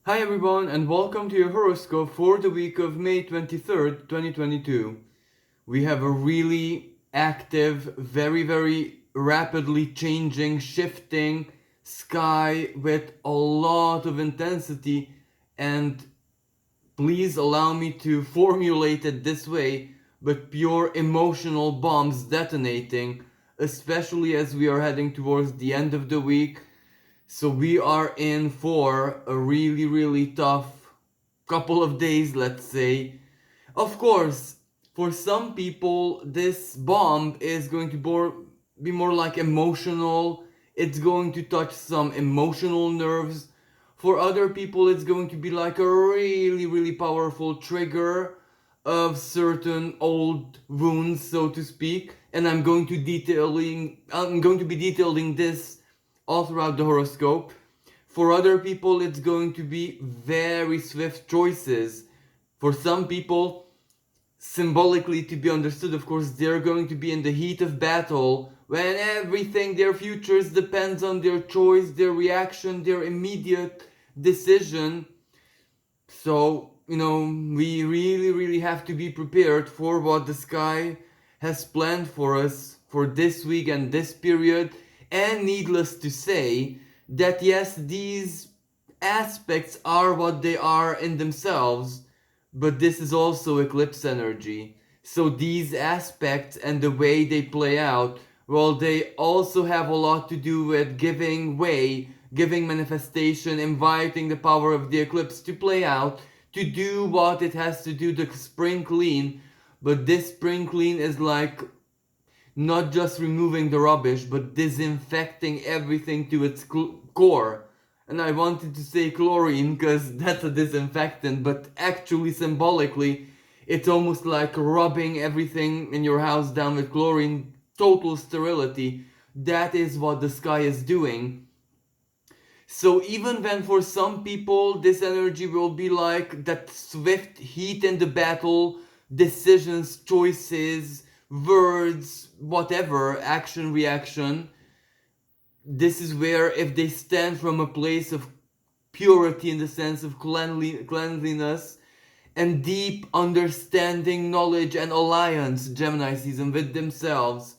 Hi everyone and welcome to your horoscope for the week of May 23rd, 2022. We have a really active, very rapidly changing, shifting sky with a lot of intensity, and please allow me to formulate it this way, but pure emotional bombs detonating, especially as we are heading towards the end of the week. So we are in for a really tough couple of days, let's say. Of course, for some people, this bomb is going to be more like emotional. It's going to touch some emotional nerves. For other people, it's going to be like a really powerful trigger of certain old wounds, so to speak. And I'm going to be detailing this all throughout the horoscope. For other people, it's going to be very swift choices. For some people, symbolically to be understood, of course, they're going to be in the heat of battle when everything, their futures, depends on their choice, their reaction, their immediate decision. So, we really have to be prepared for what the sky has planned for us for this week and this period. And needless to say, that yes, these aspects are what they are in themselves, but this is also eclipse energy. So these aspects and the way they play out, well, they also have a lot to do with giving way, giving manifestation, inviting the power of the eclipse to play out, to do what it has to do, the spring clean. But this spring clean is like not just removing the rubbish, but disinfecting everything to its core. And I wanted to say chlorine because that's a disinfectant, but actually symbolically, it's almost like rubbing everything in your house down with chlorine, total sterility. That is what the sky is doing. So even when for some people this energy will be like that swift heat in the battle, decisions, choices, words, whatever, action, reaction, this is where if they stand from a place of purity in the sense of cleanliness and deep understanding, knowledge and alliance, Gemini season, with themselves,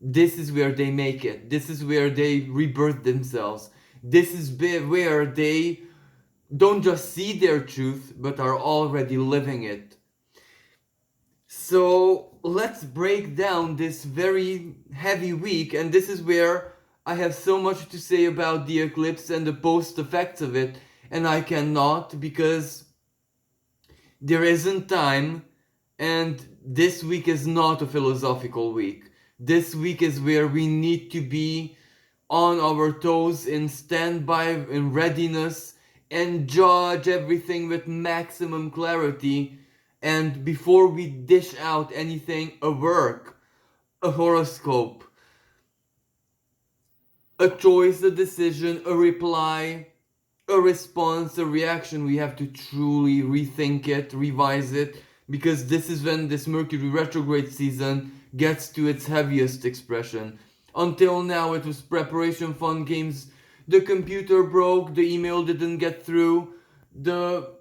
this is where they make it. This is where they rebirth themselves. This is where they don't just see their truth, but are already living it. So let's break down this very heavy week, and this is where I have so much to say about the eclipse and the post effects of it, and I cannot because there isn't time, and this week is not a philosophical week. This week is where we need to be on our toes, in standby, in readiness, and judge everything with maximum clarity. And before we dish out anything, a work, a horoscope, a choice, a decision, a reply, a response, a reaction, we have to truly rethink it, revise it, because this is when this Mercury retrograde season gets to its heaviest expression. Until now, it was preparation, fun games. The computer broke, the email didn't get through, the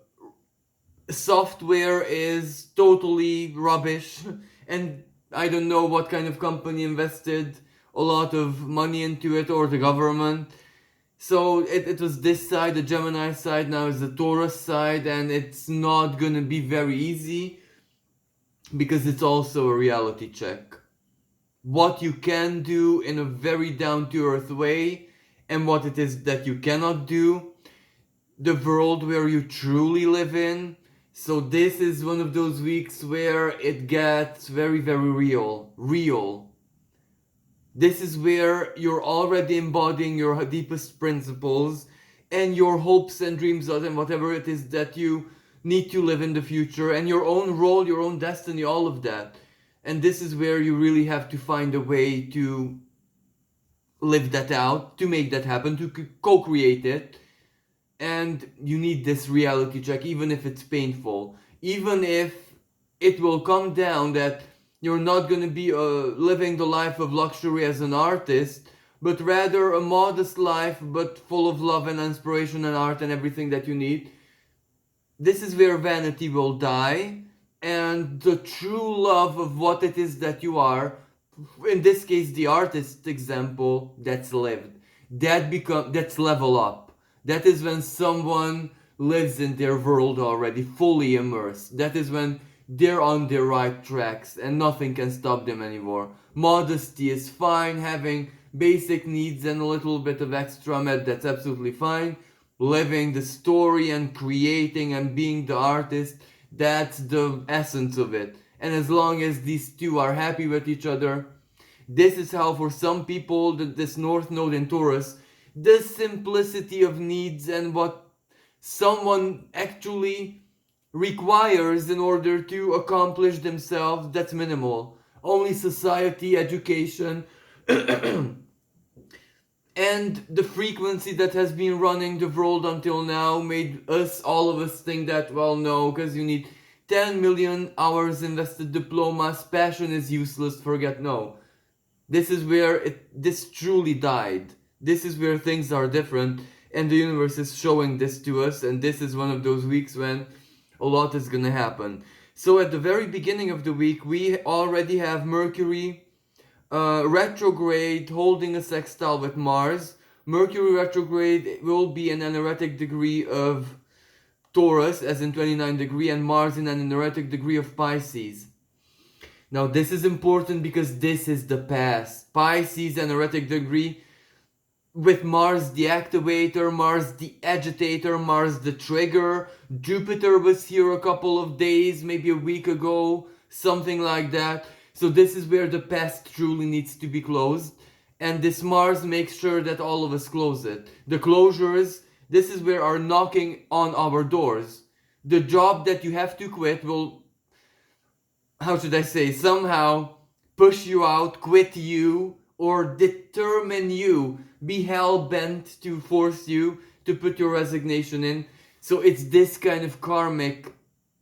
software is totally rubbish, and I don't know what kind of company invested a lot of money into it, or the government. So it was this side, the Gemini side, now is the Taurus side, and it's not gonna be very easy because it's also a reality check. What you can do in a very down to earth way, and what it is that you cannot do, the world where you truly live in. So this is one of those weeks where it gets very real. This is where you're already embodying your deepest principles and your hopes and dreams and whatever it is that you need to live in the future, and your own role, your own destiny, all of that. And this is where you really have to find a way to live that out, to make that happen, to co-create it. And you need this reality check, even if it's painful, even if it will come down that you're not going to be living the life of luxury as an artist, but rather a modest life, but full of love and inspiration and art and everything that you need. This is where vanity will die, and the true love of what it is that you are, in this case the artist example, that's lived. That's level up. That is when someone lives in their world already, fully immersed. That is when they're on their right tracks and nothing can stop them anymore. Modesty is fine, having basic needs and a little bit of extra med, that's absolutely fine. Living the story and creating and being the artist, that's the essence of it. And as long as these two are happy with each other, this is how for some people, this North Node in Taurus, the simplicity of needs and what someone actually requires in order to accomplish themselves, that's minimal. Only society, education, and the frequency that has been running the world until now made all of us think that, well, no, because you need 10 million hours invested diplomas, passion is useless, forget. No. This is where this truly died. This is where things are different, and the universe is showing this to us, and this is one of those weeks when a lot is gonna happen. So at the very beginning of the week, we already have Mercury retrograde holding a sextile with Mars. Mercury retrograde will be an anaretic degree of Taurus, as in 29 degree, and Mars in an anaretic degree of Pisces. Now this is important because this is the past. Pisces anaretic degree with Mars the activator, Mars the agitator, Mars the trigger. Jupiter was here a couple of days, maybe a week ago, something like that. So this is where the past truly needs to be closed. And this Mars makes sure that all of us close it. The closures, this is where are knocking on our doors. The job that you have to quit will, how should I say, somehow push you out, quit you, or determine you, be hell-bent to force you to put your resignation in. So it's this kind of karmic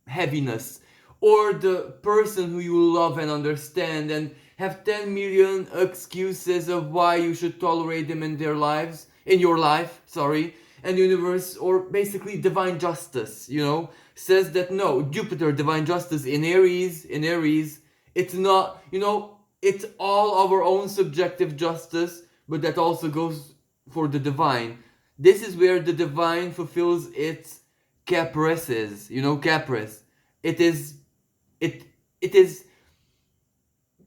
heaviness. Or the person who you love and understand and have 10 million excuses of why you should tolerate them in their lives, in your life, sorry, and universe, or basically divine justice, says that no, Jupiter, divine justice in Aries, it's not, it's all our own subjective justice, but that also goes for the divine. This is where the divine fulfills its caprices, caprice. It is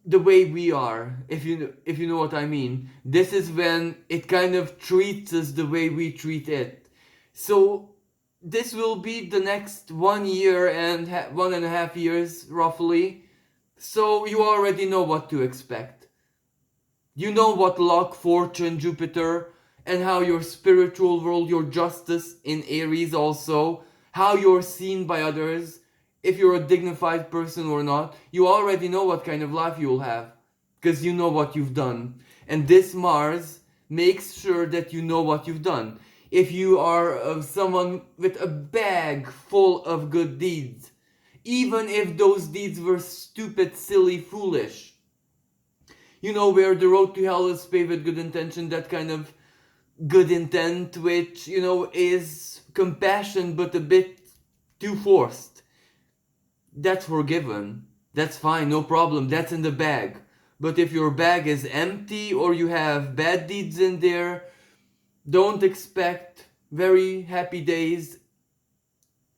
the way we are, if you know what I mean. This is when it kind of treats us the way we treat it. So this will be the next 1 year and 1.5 years roughly. So you already know what to expect. You know what luck, fortune, Jupiter, and how your spiritual world, your justice in Aries also, how you're seen by others, if you're a dignified person or not, you already know what kind of life you'll have, because you know what you've done. And this Mars makes sure that you know what you've done. If you are someone with a bag full of good deeds, even if those deeds were stupid, silly, foolish, where the road to hell is paved with good intention, that kind of good intent, which, is compassion but a bit too forced. That's forgiven. That's fine, no problem. That's in the bag. But if your bag is empty or you have bad deeds in there, don't expect very happy days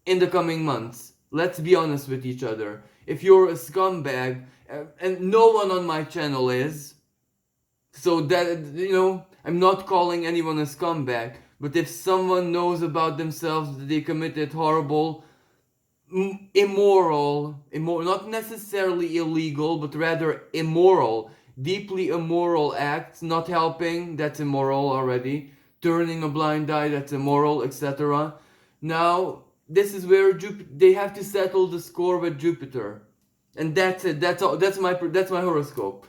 in the coming months. Let's be honest with each other. If you're a scumbag, and no one on my channel is, so that, I'm not calling anyone a scumbag, but if someone knows about themselves that they committed horrible, immoral, not necessarily illegal, but rather immoral, deeply immoral acts, not helping, that's immoral already, turning a blind eye, that's immoral, etc. Now, this is where they have to settle the score with Jupiter. And that's it, that's all, that's my horoscope.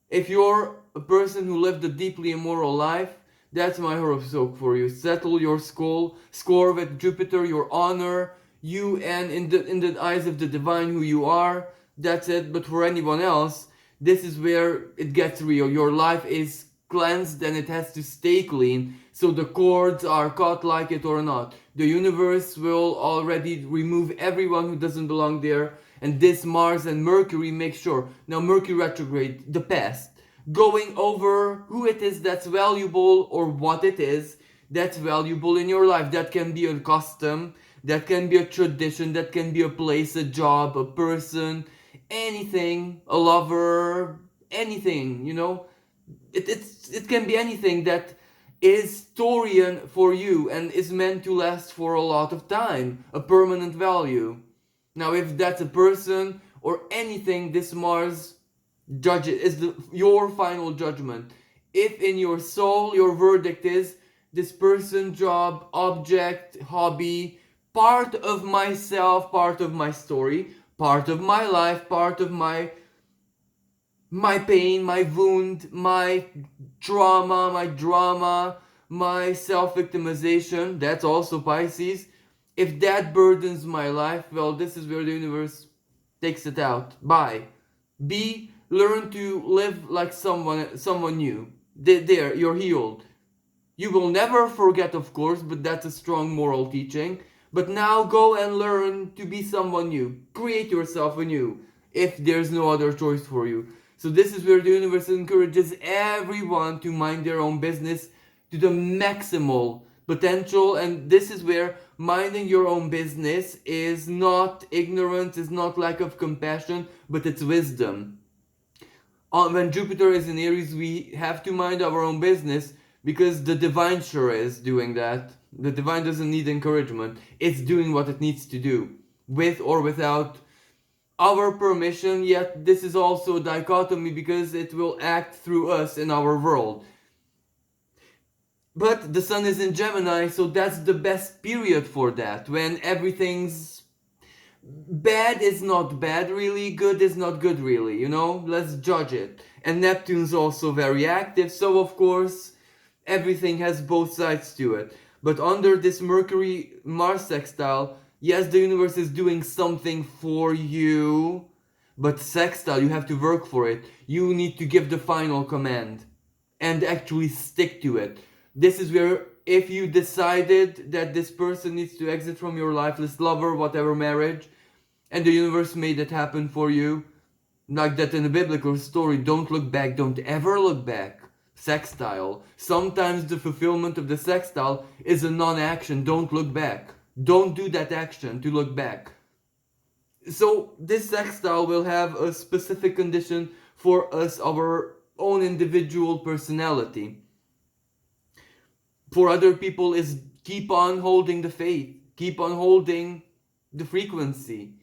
If you're a person who lived a deeply immoral life, that's my horoscope for you. Settle your score with Jupiter, your honor, you, and in the eyes of the divine who you are. That's it. But for anyone else, this is where it gets real. Your life is cleansed and it has to stay clean. So the cords are cut, like it or not. The universe will already remove everyone who doesn't belong there. And this Mars and Mercury make sure. Now Mercury retrograde, the past. Going over who it is that's valuable or what it is that's valuable in your life. That can be a custom, that can be a tradition, that can be a place, a job, a person, anything, a lover, anything, you know. It can be anything that is Taurian for you and is meant to last for a lot of time, a permanent value. Now, if that's a person or anything, this Mars judge it is your final judgment. If in your soul your verdict is this person, job, object, hobby, part of myself, part of my story, part of my life, part of my pain, my wound, my drama, my self-victimization, that's also Pisces. If that burdens my life, well, this is where the universe takes it out. Bye. B, learn to live like someone new. There, you're healed. You will never forget, of course, but that's a strong moral teaching. But now go and learn to be someone new. Create yourself anew, if there's no other choice for you. So this is where the universe encourages everyone to mind their own business to the maximal potential. And this is where minding your own business is not ignorance, is not lack of compassion, but it's wisdom. When Jupiter is in Aries, we have to mind our own business because the divine sure is doing that. The divine doesn't need encouragement. It's doing what it needs to do, with or without our permission. Yet this is also a dichotomy because it will act through us in our world. But the sun is in Gemini, so that's the best period for that, when everything's bad is not bad really, good is not good really, you know? Let's judge it. And Neptune's also very active, so of course everything has both sides to it. But under this Mercury-Mars sextile, yes, the universe is doing something for you, but sextile, you have to work for it. You need to give the final command and actually stick to it. This is where, if you decided that this person needs to exit from your life, this lover, whatever, marriage, and the universe made it happen for you, like that in the biblical story, don't look back, don't ever look back. Sextile. Sometimes the fulfillment of the sextile is a non-action. Don't look back. Don't do that action to look back. So this sextile will have a specific condition for us, our own individual personality. For other people is keep on holding the faith, keep on holding the frequency,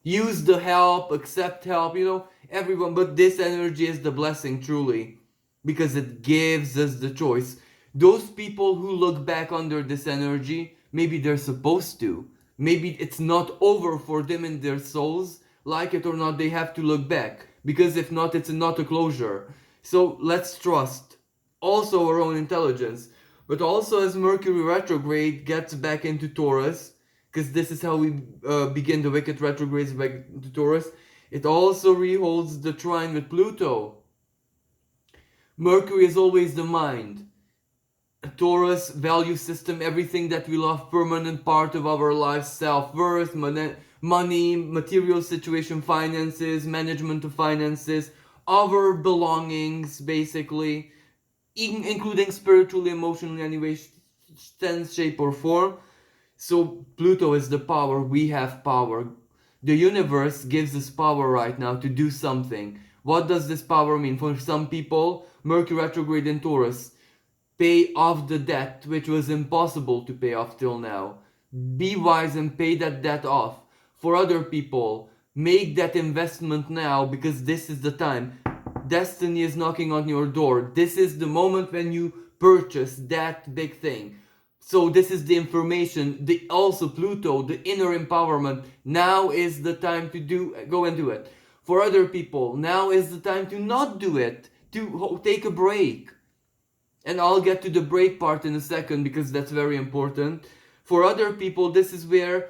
use the help, accept help, you know, everyone. But this energy is the blessing truly, because it gives us the choice. Those people who look back under this energy, maybe they're supposed to. Maybe it's not over for them in their souls. Like it or not, they have to look back. Because if not, it's not a closure. So let's trust also our own intelligence. But also as Mercury retrograde gets back into Taurus, because this is how we begin the wicked retrogrades back into Taurus, it also reholds the trine with Pluto. Mercury is always the mind. Taurus, value system, everything that we love, permanent part of our life, self-worth, money, material situation, finances, management of finances, our belongings, basically, including spiritually, emotionally, any way, sense, shape or form. So Pluto is the power, we have power. The universe gives us power right now to do something. What does this power mean? For some people, Mercury retrograde in Taurus, pay off the debt which was impossible to pay off till now. Be wise and pay that debt off. For other people, make that investment now, because this is the time. Destiny is knocking on your door. This is the moment when you purchase that big thing. So this is the information, also Pluto, the inner empowerment. Now is the time to go and do it. For other people, now is the time to not do it, to take a break. And I'll get to the break part in a second because that's very important. For other people, this is where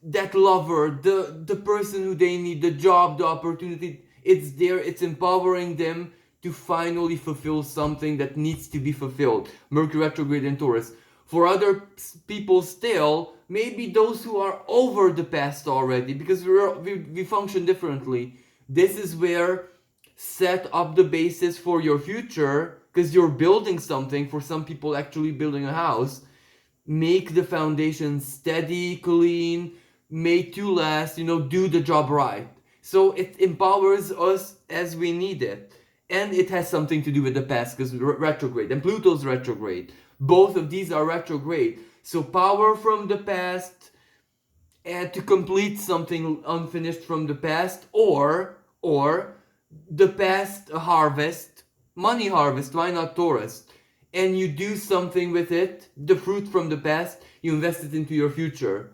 that lover, the person who they need, the job, the opportunity, it's there, it's empowering them to finally fulfill something that needs to be fulfilled. Mercury retrograde in Taurus. For other people still, maybe those who are over the past already, because we function differently. This is where set up the basis for your future, because you're building something. For some people, actually building a house. Make the foundation steady, clean, made to last, do the job right. So it empowers us as we need it. And it has something to do with the past, because retrograde, and Pluto's retrograde. Both of these are retrograde. So power from the past, and to complete something unfinished from the past, or the past harvest, money harvest, why not Taurus? And you do something with it, the fruit from the past, you invest it into your future.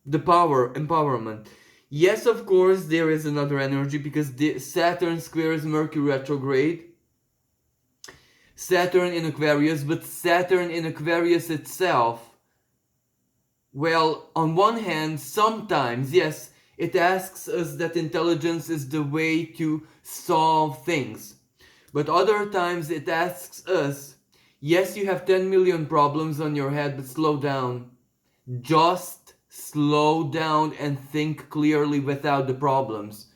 The power, empowerment. Yes, of course, there is another energy, because Saturn squares Mercury retrograde. Saturn in Aquarius, but Saturn in Aquarius itself, well, on one hand, sometimes, yes, it asks us that intelligence is the way to solve things. But other times it asks us, yes, you have 10 million problems on your head, but slow down. Just slow down and think clearly without the problems.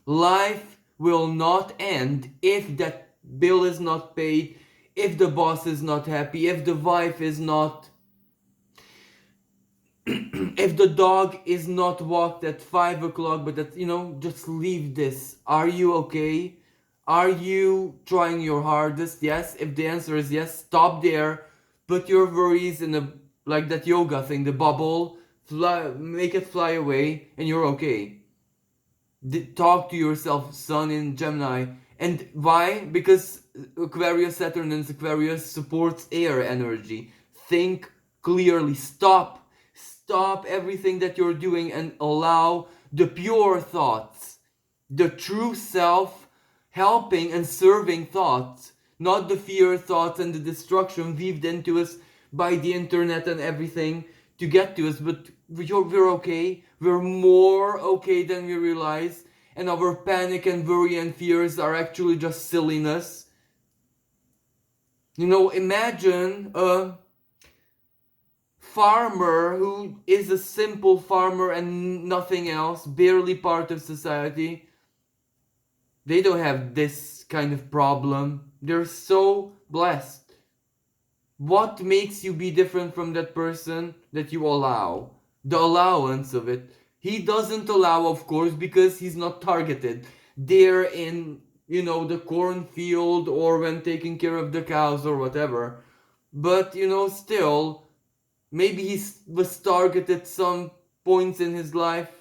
Life will not end if that bill is not paid, if the boss is not happy, if the wife is not, if the dog is not walked at 5 o'clock, but that, just leave this. Are you okay? Are you trying your hardest? Yes. If the answer is yes, stop there. Put your worries in like that yoga thing, the bubble, make it fly away, and you're okay. Talk to yourself, Sun in Gemini. And why? Because Aquarius, Saturn in Aquarius supports air energy. Think clearly. Stop everything that you're doing and allow the pure thoughts, the true self, helping and serving thoughts, not the fear thoughts and the destruction weaved into us by the internet and everything to get to us. But we're okay. We're more okay than we realize. And our panic and worry and fears are actually just silliness. Imagine a farmer who is a simple farmer and nothing else, barely part of society. They don't have this kind of problem. They're so blessed. What makes you be different from that person? That you allow. The allowance of it. He doesn't allow, of course, because he's not targeted. They're in, the cornfield or when taking care of the cows or whatever. But, still, maybe he was targeted some points in his life.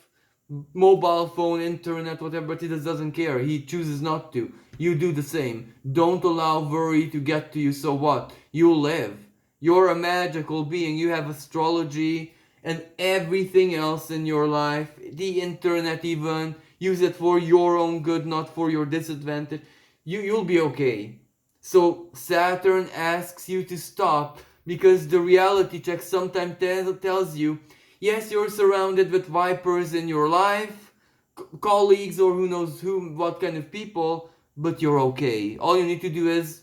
Mobile phone, internet, whatever, but he just doesn't care. He chooses not to. You do the same. Don't allow worry to get to you. So what? You live. You're a magical being. You have astrology and everything else in your life. The internet even. Use it for your own good, not for your disadvantage. You'll be okay. So Saturn asks you to stop, because the reality check sometimes tells you, yes, you're surrounded with vipers in your life, colleagues or who knows what kind of people, but you're okay. All you need to do is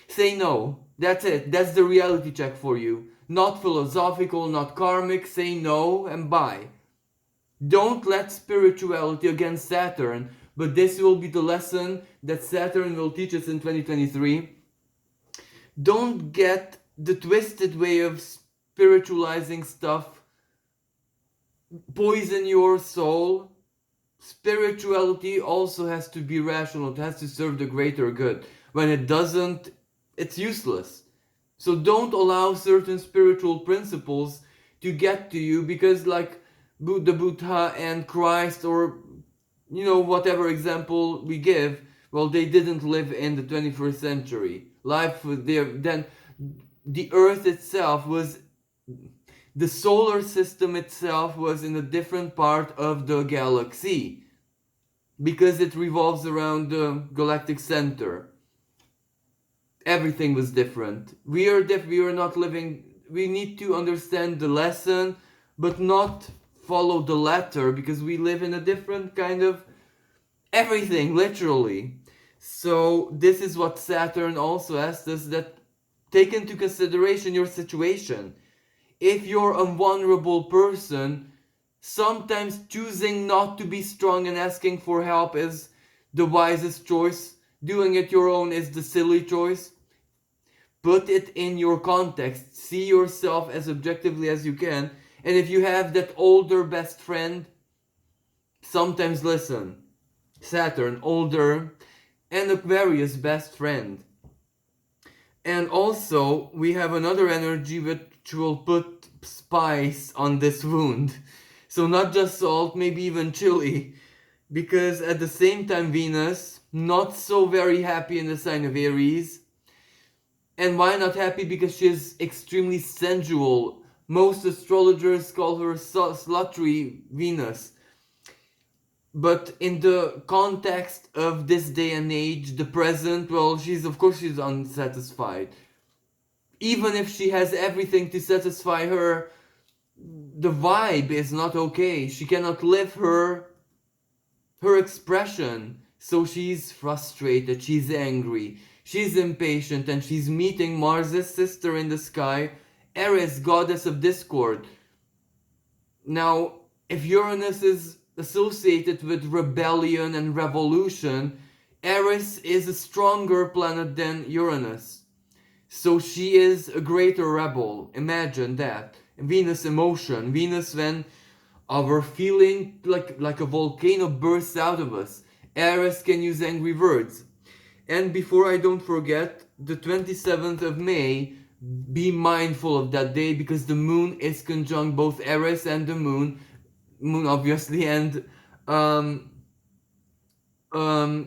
say no. That's it. That's the reality check for you. Not philosophical, not karmic. Say no and bye. Don't let spirituality against Saturn, but this will be the lesson that Saturn will teach us in 2023. Don't get the twisted way of spiritualizing stuff poison your soul. Spirituality also has to be rational. It has to serve the greater good. When it doesn't, it's useless. So don't allow certain spiritual principles to get to you, because like Buddha and Christ, or whatever example we give, well, they didn't live in the 21st century. Life was there then. The earth itself was, the solar system itself was in a different part of the galaxy, because it revolves around the galactic center. Everything was different. We are not living. We need to understand the lesson, but not follow the letter, because we live in a different kind of everything, literally. So this is what Saturn also asks us, that take into consideration your situation. If you're a vulnerable person, sometimes choosing not to be strong and asking for help is the wisest choice. Doing it your own is the silly choice. Put it in your context. See yourself as objectively as you can. And if you have that older best friend, sometimes listen. Saturn, older, and Aquarius best friend. And also, we have another energy which will put spice on this wound. So, not just salt, maybe even chili. Because at the same time, Venus, not so very happy in the sign of Aries. And why not happy? Because she is extremely sensual. Most astrologers call her slutty Venus. But in the context of this day and age, the present, well, she's unsatisfied. Even if she has everything to satisfy her, the vibe is not okay. She cannot live her expression. So she's frustrated, she's angry, she's impatient, and she's meeting Mars' sister in the sky, Eris, goddess of discord. Now, if Uranus is associated with rebellion and revolution, Eris is a stronger planet than Uranus. So she is a greater rebel. Imagine that. Venus emotion. Venus when our feeling like a volcano bursts out of us. Eris can use angry words. And before I don't forget, the 27th of May, be mindful of that day because the moon is conjunct both Eris and the moon obviously, and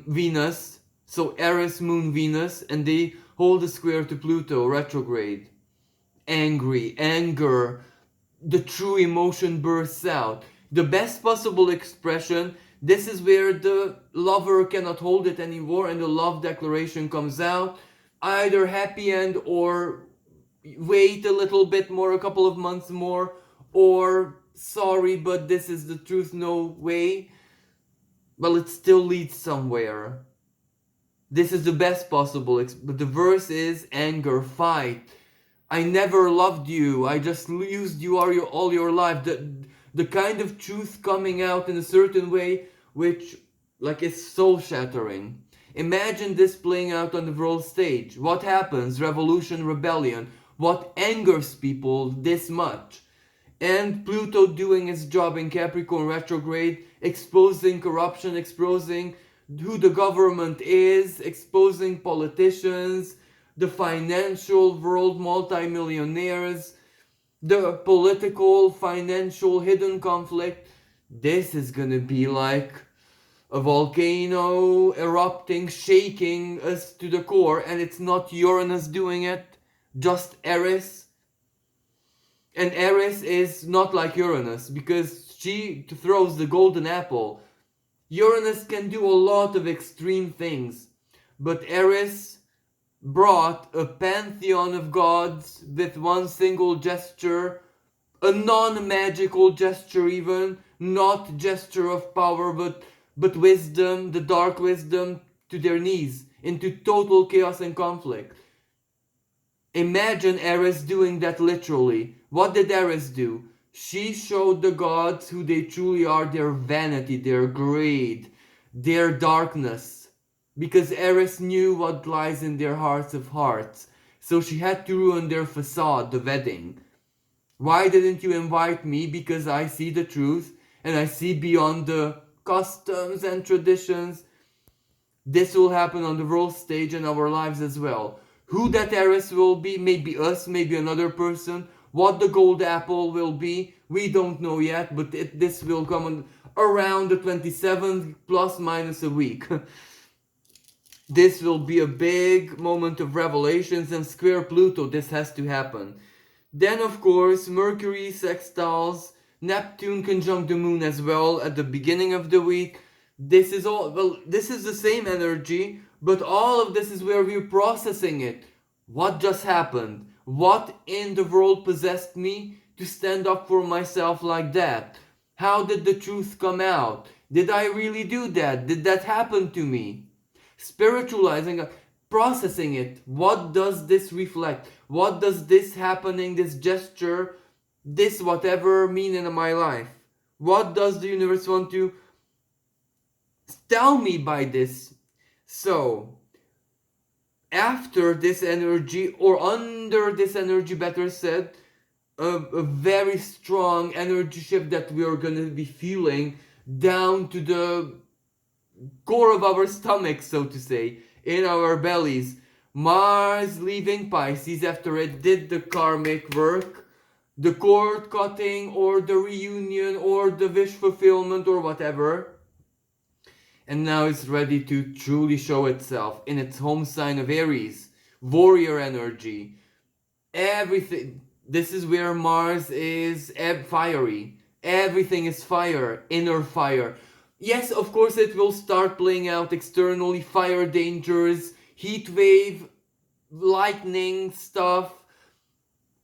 Venus. So Eris, moon, Venus, and they hold a square to Pluto retrograde. Angry, anger, the true emotion bursts out. The best possible expression. This is where the lover cannot hold it anymore and the love declaration comes out. Either happy end or wait a little bit more, a couple of months more, or sorry, but this is the truth, no way. Well, it still leads somewhere. This is the best possible, but the verse is anger, fight. I never loved you. I just used you all your life. The kind of truth coming out in a certain way, which is soul shattering. Imagine this playing out on the world stage. What happens? Revolution, rebellion. What angers people this much? And Pluto doing its job in Capricorn retrograde, exposing corruption, exposing who the government is, exposing politicians, the financial world, multimillionaires, the political, financial, hidden conflict. This is gonna be like a volcano erupting, shaking us to the core, and it's not Uranus doing it, just Eris. And Eris is not like Uranus because she throws the golden apple. Uranus can do a lot of extreme things, but Eris brought a pantheon of gods with one single gesture, a non-magical gesture even, not gesture of power but wisdom, the dark wisdom, to their knees, into total chaos and conflict. Imagine Eris doing that literally. What did Eris do? She showed the gods who they truly are, their vanity, their greed, their darkness. Because Eris knew what lies in their hearts of hearts. So she had to ruin their facade, the wedding. Why didn't you invite me? Because I see the truth and I see beyond the customs and traditions. This will happen on the world stage in our lives as well. Who that Eris will be, maybe us, maybe another person. What the gold apple will be, we don't know yet, but this will come around the 27th, plus minus a week. This will be a big moment of revelations, and square Pluto, this has to happen. Then, of course, Mercury sextiles, Neptune conjunct the moon as well at the beginning of the week. This is the same energy, but all of this is where we're processing it. What just happened? What in the world possessed me to stand up for myself like that? How did the truth come out? Did I really do that? Did that happen to me? spiritualizing, processing it. What does this reflect? What does this happening, this gesture, this whatever mean in my life? What does the universe want to tell me by this? So, after this energy, or under this energy, better said, a very strong energy shift that we are going to be feeling down to the core of our stomach, so to say, in our bellies. Mars leaving Pisces after it did the karmic work, the cord cutting, or the reunion, or the wish fulfillment, or whatever. And now it's ready to truly show itself in its home sign of Aries, warrior energy. Everything. This is where Mars is fiery. Everything is fire, inner fire. Yes, of course, it will start playing out externally, fire dangers, heat wave, lightning stuff.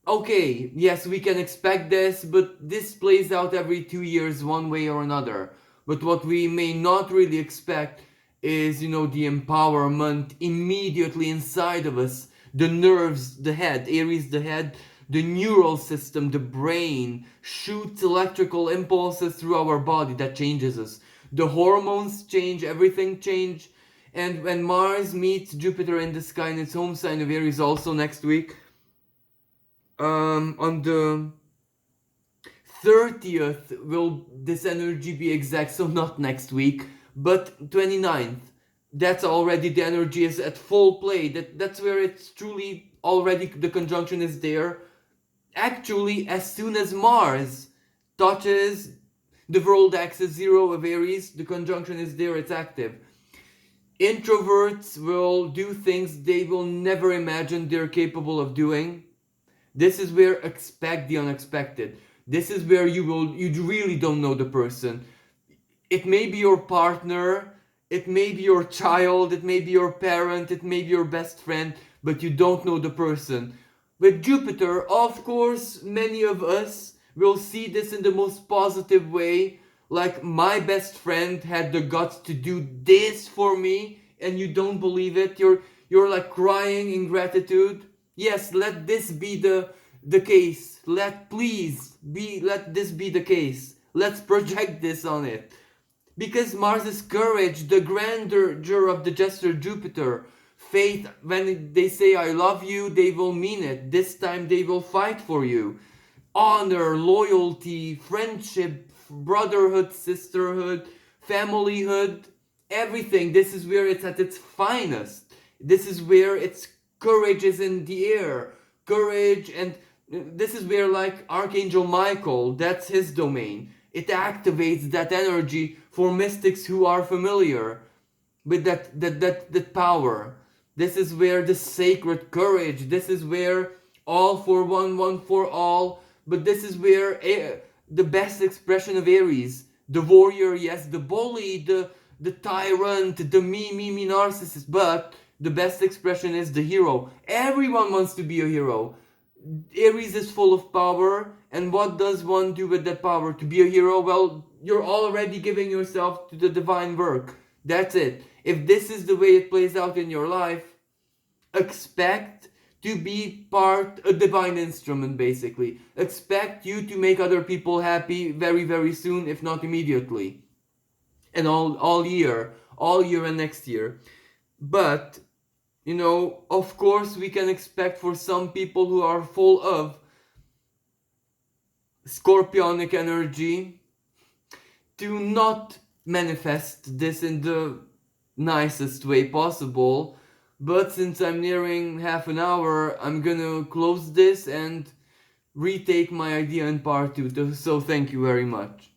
Okay, yes, we can expect this, but this plays out every 2 years one way or another. But what we may not really expect is, the empowerment immediately inside of us. The nerves, the head, Aries, the head, the neural system, the brain shoots electrical impulses through our body that changes us. The hormones change, everything change. And when Mars meets Jupiter in the sky in its home sign of Aries also next week, on the 30th will this energy be exact, so not next week, but 29th. That's already, the energy is at full play. That's where it's truly already, the conjunction is there. Actually, as soon as Mars touches the world axis 0 of Aries, the conjunction is there, it's active. Introverts will do things they will never imagine they're capable of doing. This is where expect the unexpected. This is where you really don't know the person. It may be your partner, it may be your child, it may be your parent, it may be your best friend, but you don't know the person. With Jupiter, of course, many of us will see this in the most positive way. Like, my best friend had the guts to do this for me, and you don't believe it. You're like crying in gratitude. Yes, let this be the case. Let this be the case. Let's project this on it. Because Mars is courage, the grandeur of the gesture Jupiter. Faith, when they say I love you, they will mean it. This time they will fight for you. Honor, loyalty, friendship, brotherhood, sisterhood, familyhood, everything. This is where it's at its finest. This is where its courage is in the air. Courage, and this is where, like, Archangel Michael, that's his domain. It activates that energy for mystics who are familiar with that power. This is where the sacred courage, this is where all for one, one for all, but this is where the best expression of Aries, the warrior, yes, the bully, the tyrant, the me narcissist, but the best expression is the hero. Everyone wants to be a hero. Aries is full of power, and what does one do with that power? To be a hero? Well, you're already giving yourself to the divine work. That's it. If this is the way it plays out in your life, expect to be a divine instrument, basically. Expect you to make other people happy very, very soon, if not immediately. And all year and next year. But, of course we can expect for some people who are full of scorpionic energy to not manifest this in the nicest way possible. But since I'm nearing half an hour, I'm gonna close this and retake my idea in part 2. So thank you very much.